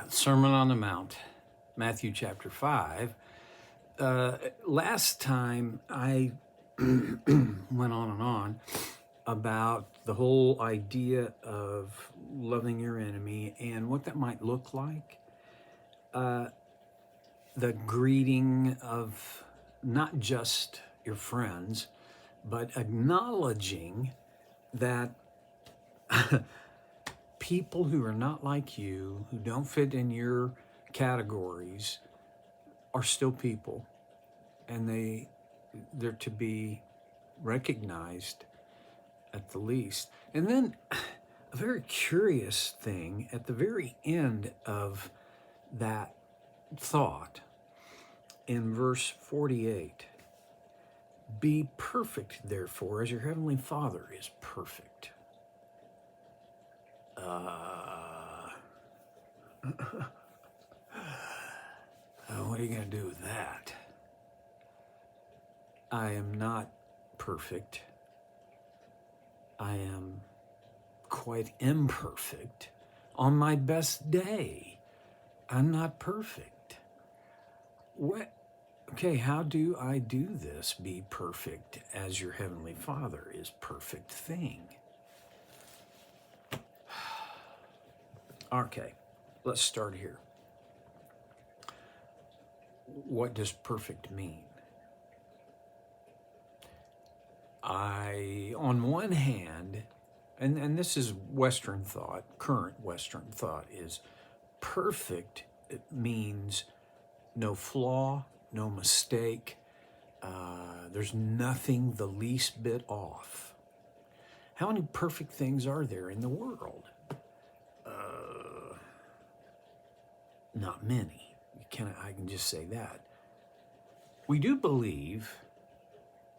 Sermon on the Mount, Matthew chapter 5. Last time I went on and on about the whole idea of loving your enemy and what that might look like. The greeting of not just your friends, but acknowledging that people who are not like you, who don't fit in your categories, are still people, and they're to be recognized at the least. And then a very curious thing at the very end of that thought in verse 48, be perfect, therefore, as your heavenly Father is perfect. What are you going to do with that? I am not perfect. I am quite imperfect. On my best day, I'm not perfect. What? Okay, how do I do this? Be perfect as your heavenly Father is perfect thing. Okay, let's start here. What does perfect mean? On one hand, and this is Western thought, current Western thought, is perfect. It means no flaw, no mistake. There's nothing the least bit off. How many perfect things are there in the world? Not many. I can just say that. We do believe,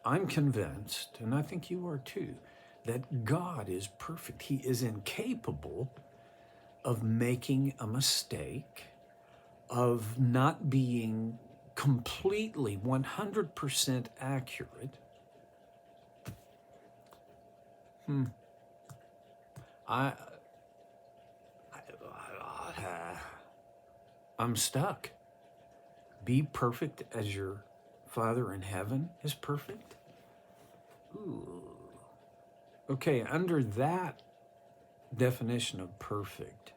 I'm convinced, and I think you are too, that God is perfect. He is incapable of making a mistake, of not being completely 100% accurate. I'm stuck. Be perfect as your Father in heaven is perfect? Ooh. Okay, under that definition of perfect,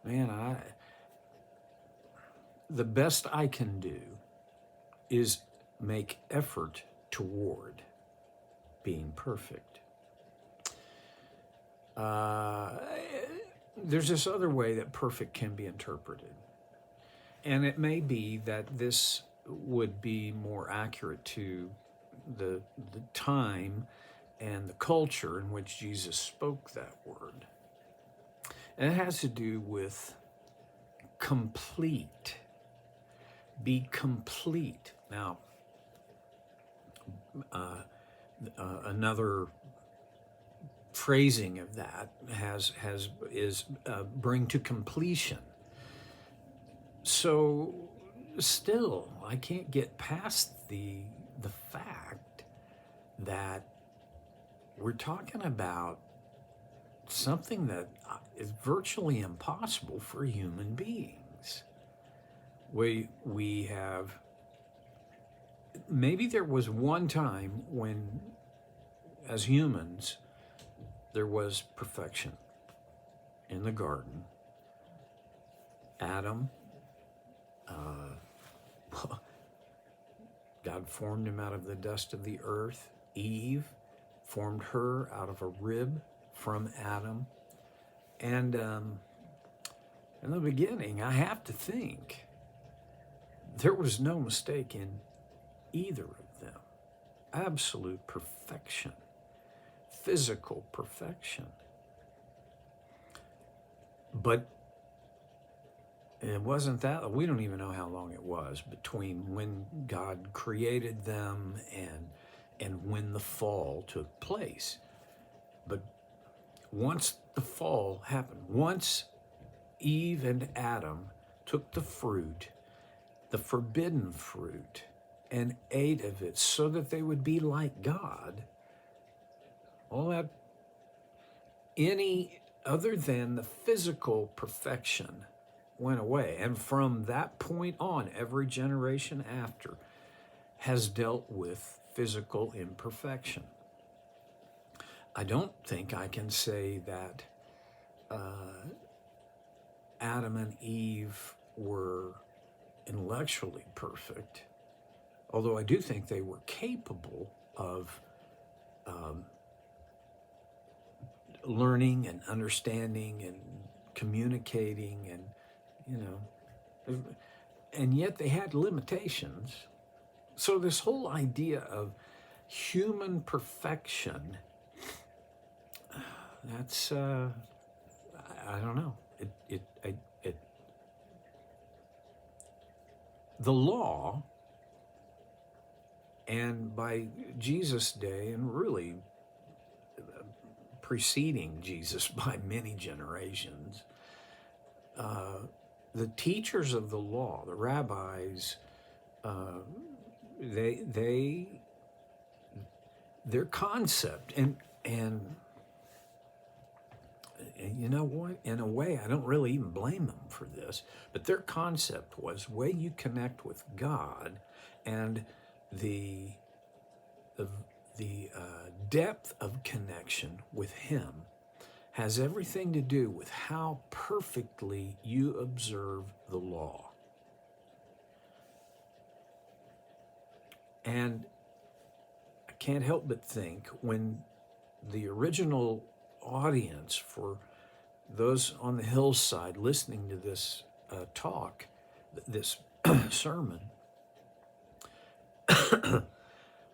man, the best I can do is make effort toward being perfect. There's this other way that perfect can be interpreted. And it may be that this would be more accurate to the time and the culture in which Jesus spoke that word. And it has to do with complete. Be complete. Now, another phrasing of that is bring to completion. So still, I can't get past the fact that we're talking about something that is virtually impossible for human beings. We have, maybe there was one time when, as humans, there was perfection in the garden. Adam, God formed him out of the dust of the earth. Eve formed her out of a rib from Adam. And in the beginning, I have to think, there was no mistake in either of them. Absolute perfection. Physical perfection. But it wasn't that, we don't even know how long it was between when God created them and when the fall took place. But once the fall happened, once Eve and Adam took the fruit, the forbidden fruit, and ate of it so that they would be like God, all that, any other than the physical perfection went away. And from that point on, every generation after has dealt with physical imperfection. I don't think I can say that Adam and Eve were intellectually perfect, although I do think they were capable of learning and understanding and communicating, and and yet they had limitations. So this whole idea of human perfection, that's I don't know. The law, and by Jesus' day, and really preceding Jesus by many generations, the teachers of the law, the rabbis, their concept, and you know what? In a way, I don't really even blame them for this, but their concept was way you connect with God, and the depth of connection with Him has everything to do with how perfectly you observe the law. And I can't help but think, when the original audience for those on the hillside listening to this talk, this sermon,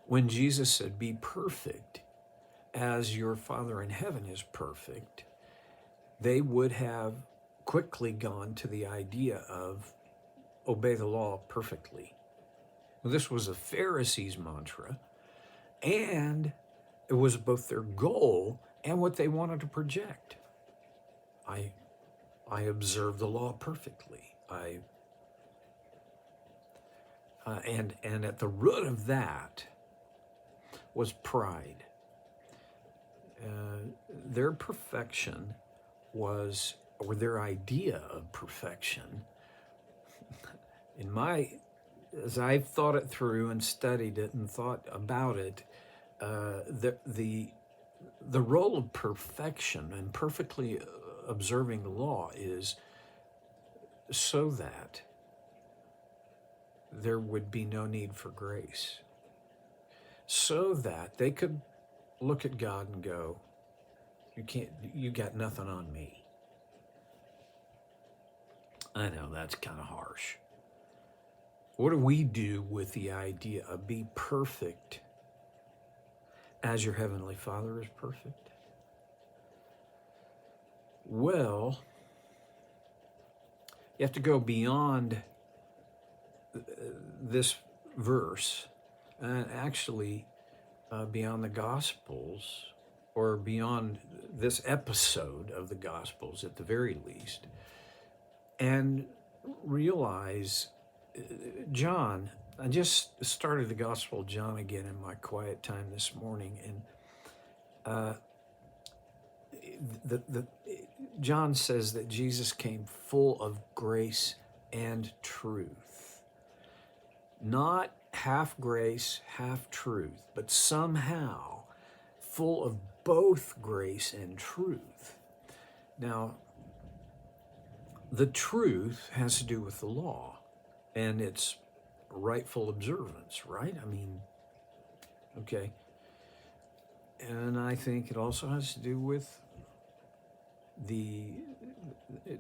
when Jesus said, "Be perfect as your Father in heaven is perfect," they would have quickly gone to the idea of obey the law perfectly. Well, this was a Pharisees' mantra, and it was both their goal and what they wanted to project. I observe the law perfectly. And at the root of that was pride. Their perfection was, or their idea of perfection, as I've thought it through and studied it and thought about it, the role of perfection and perfectly observing the law is so that there would be no need for grace, so that they could look at God and go, you got nothing on me. I know that's kind of harsh. What do we do with the idea of be perfect as your Heavenly Father is perfect? Well, you have to go beyond this verse, and actually beyond the Gospels, or beyond this episode of the Gospels at the very least, and realize John. I just started the Gospel of John again in my quiet time this morning, and John says that Jesus came full of grace and truth. Not half grace, half truth, but somehow full of both grace and truth. Now, the truth has to do with the law and its rightful observance, right? I mean, okay. And I think it also has to do with the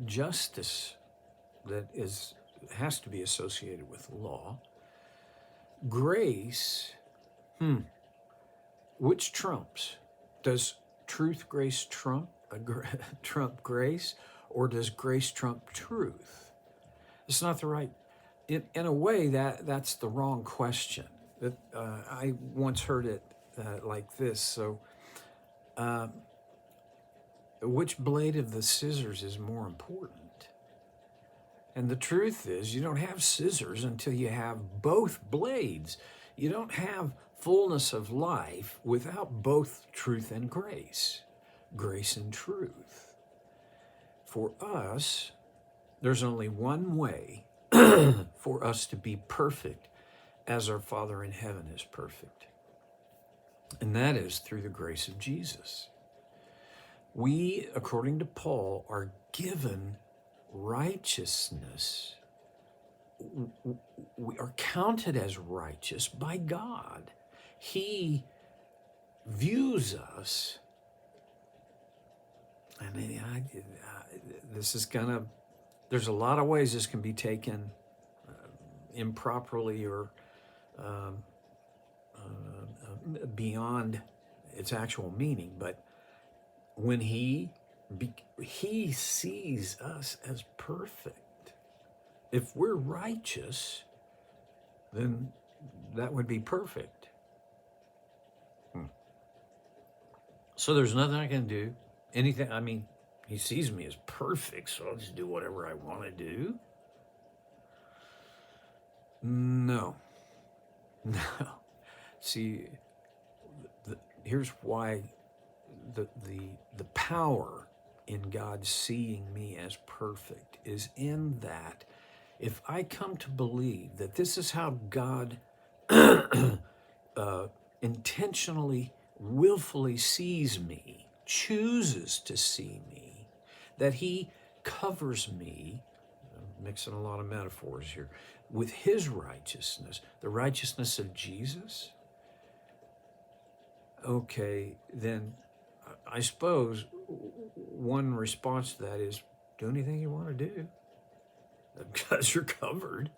justice that has to be associated with the law. Grace, which trumps? Does truth, grace trump grace, or does grace trump truth? It's not the right. In a way, that's the wrong question. I once heard it like this. So, which blade of the scissors is more important? And the truth is, you don't have scissors until you have both blades. You don't have fullness of life without both truth and grace and truth. For us, There's only one way for us to be perfect as our Father in heaven is perfect, and that is through the grace of Jesus. We, according to Paul, are given righteousness. We are counted as righteous by God. He views us, and this is gonna, there's a lot of ways this can be taken improperly or beyond its actual meaning, but when he sees us as perfect. If we're righteous, then that would be perfect. So there's nothing I can do. Anything, I mean, he sees me as perfect, so I'll just do whatever I want to do. No. See, here's why the power in God seeing me as perfect is in that if I come to believe that this is how God intentionally, willfully sees me, chooses to see me, that he covers me, I'm mixing a lot of metaphors here, with his righteousness, the righteousness of Jesus, okay, then I suppose one response to that is do anything you want to do because you're covered.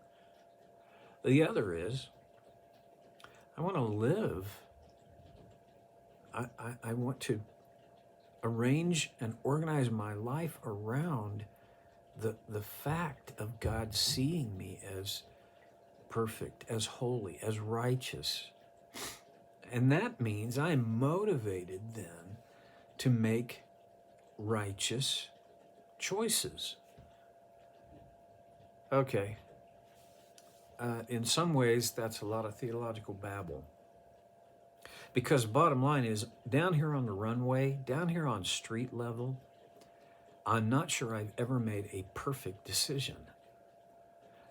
The other is I want to live. I want to arrange and organize my life around the fact of God seeing me as perfect, as holy, as righteous. And that means I'm motivated then to make righteous choices. Okay. In some ways, that's a lot of theological babble. Because the bottom line is, down here on the runway, down here on street level, I'm not sure I've ever made a perfect decision.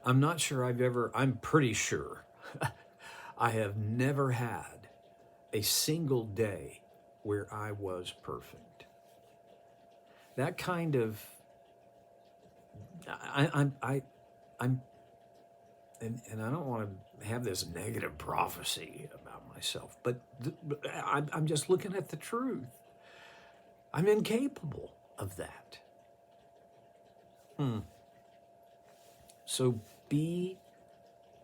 I'm pretty sure I have never had a single day where I was perfect. That kind of, I'm, and I don't want to have this negative prophecy about myself, but I'm just looking at the truth. I'm incapable of that. So be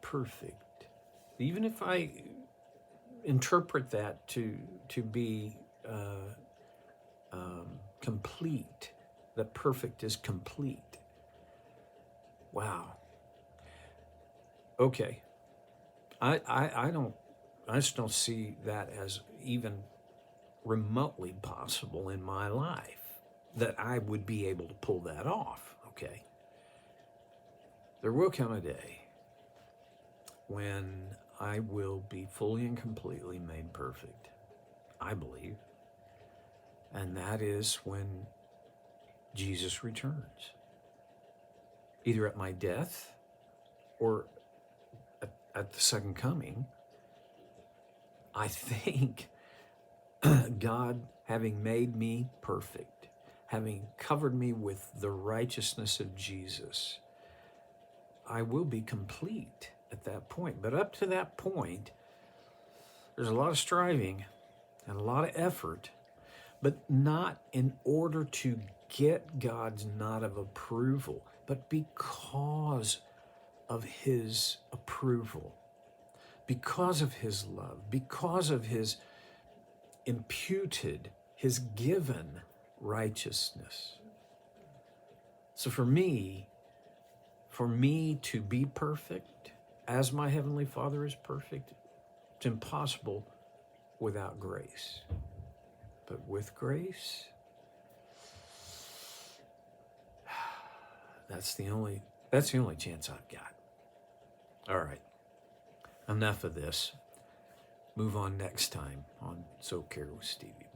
perfect. Even if I interpret that to be complete, that perfect is complete. Wow. Okay. I just don't see that as even remotely possible in my life, that I would be able to pull that off, okay? There will come a day when I will be fully and completely made perfect, I believe, and that is when Jesus returns, either at my death or at the second coming. I think God, having made me perfect, having covered me with the righteousness of Jesus, I will be complete at that point. But up to that point, there's a lot of striving and a lot of effort, but not in order to get God's nod of approval, but because of his approval, because of his love, because of his imputed, his given righteousness. So for me to be perfect, as my Heavenly Father is perfect, it's impossible without grace. But with grace, that's the only chance I've got. All right, enough of this. Move on next time on So Care with Stevie.